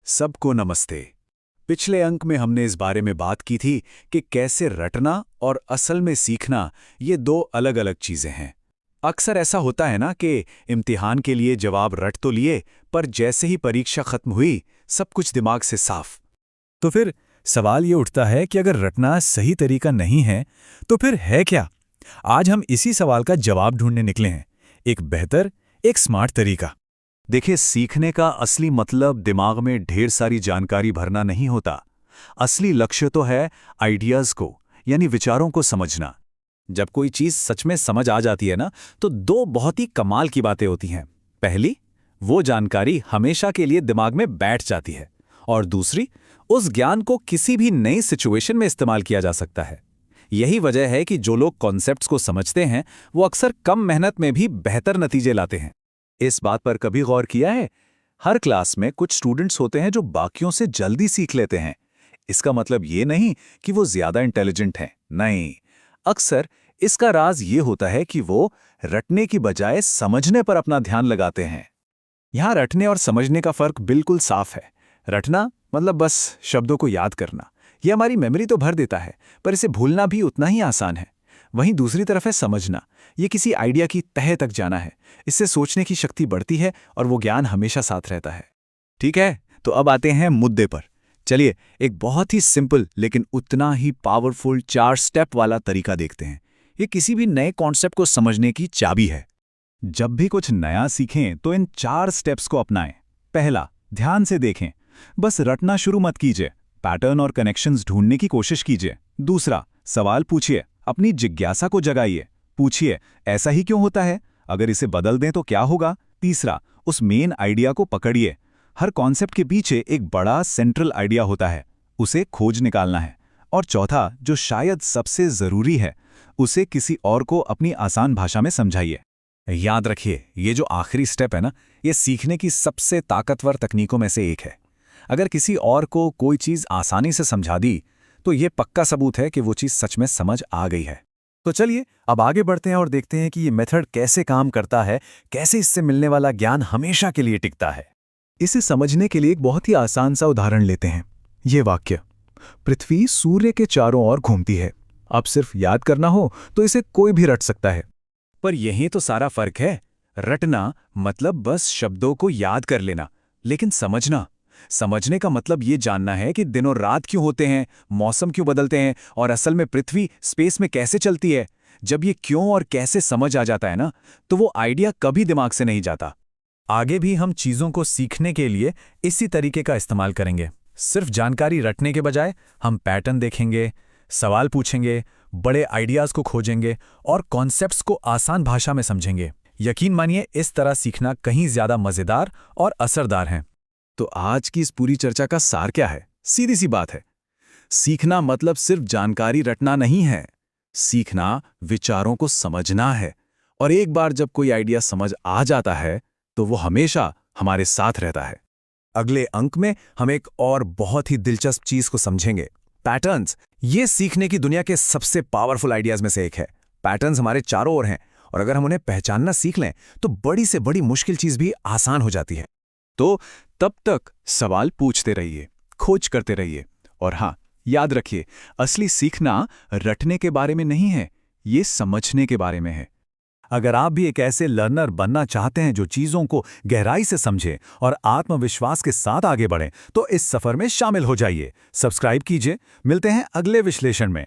सबको नमस्ते। पिछले अंक में हमने इस बारे में बात की थी कि कैसे रटना और असल में सीखना ये दो अलग-अलग चीजें हैं। अक्सर ऐसा होता है ना कि इम्तिहान के लिए जवाब रट तो लिए, पर जैसे ही परीक्षा खत्म हुई सब कुछ दिमाग से साफ। तो फिर सवाल ये उठता है कि अगर रटना सही तरीका नहीं है तो फिर है क्या? आज हम इसी सवाल का जवाब ढूंढने निकले हैं। एक बेहतर, एक स्मार्ट तरीका। देखिए, सीखने का असली मतलब दिमाग में ढेर सारी जानकारी भरना नहीं होता। असली लक्ष्य तो है आइडियाज को, यानी विचारों को समझना। जब कोई चीज सच में समझ आ जाती है ना, तो दो बहुत ही कमाल की बातें होती हैं। पहली, वो जानकारी हमेशा के लिए दिमाग में बैठ जाती है, और दूसरी, उस ज्ञान को किसी भी नई सिचुएशन में इस्तेमाल किया जा सकता है। यही वजह है कि जो लोग कॉन्सेप्ट्स को समझते हैं वो अक्सर कम मेहनत में भी बेहतर नतीजे लाते हैं। इस बात पर कभी गौर किया है? हर क्लास में कुछ स्टूडेंट्स होते हैं जो बाकियों से जल्दी सीख लेते हैं। इसका मतलब ये नहीं कि वो ज्यादा इंटेलिजेंट हैं, नहीं। अक्सर इसका राज ये होता है कि वो रटने की बजाय समझने पर अपना ध्यान लगाते हैं। यहाँ रटने और समझने का फर्क बिल्कुल साफ है। रटना मतलब बस शब्दों को याद करना। यह हमारी मेमोरी तो भर देता है, पर इसे भूलना भी उतना ही आसान है। वहीं दूसरी तरफ है समझना। ये किसी आइडिया की तह तक जाना है। इससे सोचने की शक्ति बढ़ती है और वो ज्ञान हमेशा साथ रहता है। ठीक है, तो अब आते हैं मुद्दे पर। चलिए, एक बहुत ही सिंपल लेकिन उतना ही पावरफुल 4 स्टेप वाला तरीका देखते हैं। ये किसी भी नए कॉन्सेप्ट को समझने की चाबी है। जब भी कुछ नया सीखें तो इन 4 स्टेप्स को अपनाएं। पहला, ध्यान से देखें। बस रटना शुरू मत कीजिए, पैटर्न और कनेक्शंस ढूंढने की कोशिश कीजिए। दूसरा, सवाल पूछिए, अपनी जिज्ञासा को जगाइए। पूछिए, ऐसा ही क्यों होता है? अगर इसे बदल दें तो क्या होगा? तीसरा, उस मेन आइडिया को पकड़िए। हर कॉन्सेप्ट के पीछे एक बड़ा सेंट्रल आइडिया होता है, उसे खोज निकालना है। और चौथा, जो शायद सबसे जरूरी है, उसे किसी और को अपनी आसान भाषा में समझाइए। याद रखिए, ये जो आखिरी स्टेप है ना, ये सीखने की सबसे ताकतवर तकनीकों में से एक है। अगर किसी और को कोई चीज़ आसानी से समझा दी तो ये पक्का सबूत है कि वो चीज़ सच में समझ आ गई है। तो चलिए अब आगे बढ़ते हैं और देखते हैं कि ये मेथड कैसे काम करता है, कैसे इससे मिलने वाला ज्ञान हमेशा के लिए टिकता है। इसे समझने के लिए एक बहुत ही आसान सा उदाहरण लेते हैं। ये वाक्य, पृथ्वी सूर्य के चारों ओर घूमती है। अब सिर्फ याद करना हो तो इसे कोई भी रट सकता है। पर यही तो सारा फर्क है। रटना मतलब बस शब्दों को याद कर लेना, लेकिन समझने का मतलब ये जानना है कि दिनों रात क्यों होते हैं, मौसम क्यों बदलते हैं और असल में पृथ्वी स्पेस में कैसे चलती है। जब ये क्यों और कैसे समझ आ जाता है ना, तो वो आइडिया कभी दिमाग से नहीं जाता। आगे भी हम चीज़ों को सीखने के लिए इसी तरीके का इस्तेमाल करेंगे। सिर्फ जानकारी रटने के बजाय हम पैटर्न देखेंगे, सवाल पूछेंगे, बड़े आइडियाज़ को खोजेंगे और कॉन्सेप्ट्स को आसान भाषा में समझेंगे। यकीन मानिए, इस तरह सीखना कहीं ज़्यादा मज़ेदार और असरदार है। तो आज की इस पूरी चर्चा का सार क्या है? सीधी सी बात है, सीखना मतलब सिर्फ जानकारी रटना नहीं है। सीखना विचारों को समझना है। और एक बार जब कोई आइडिया समझ आ जाता है तो वो हमेशा हमारे साथ रहता है। अगले अंक में हम एक और बहुत ही दिलचस्प चीज को समझेंगे, पैटर्न्स। ये सीखने की दुनिया के सबसे पावरफुल आइडियाज में से एक है। पैटर्न्स हमारे चारों ओर हैं, और अगर हम उन्हें पहचानना सीख लें तो बड़ी से बड़ी मुश्किल चीज भी आसान हो जाती है। तो तब तक सवाल पूछते रहिए, खोज करते रहिए, और हाँ, याद रखिए, असली सीखना रटने के बारे में नहीं है, ये समझने के बारे में है। अगर आप भी एक ऐसे लर्नर बनना चाहते हैं जो चीज़ों को गहराई से समझे और आत्मविश्वास के साथ आगे बढ़ें, तो इस सफर में शामिल हो जाइए। सब्सक्राइब कीजिए। मिलते हैं अगले विश्लेषण में।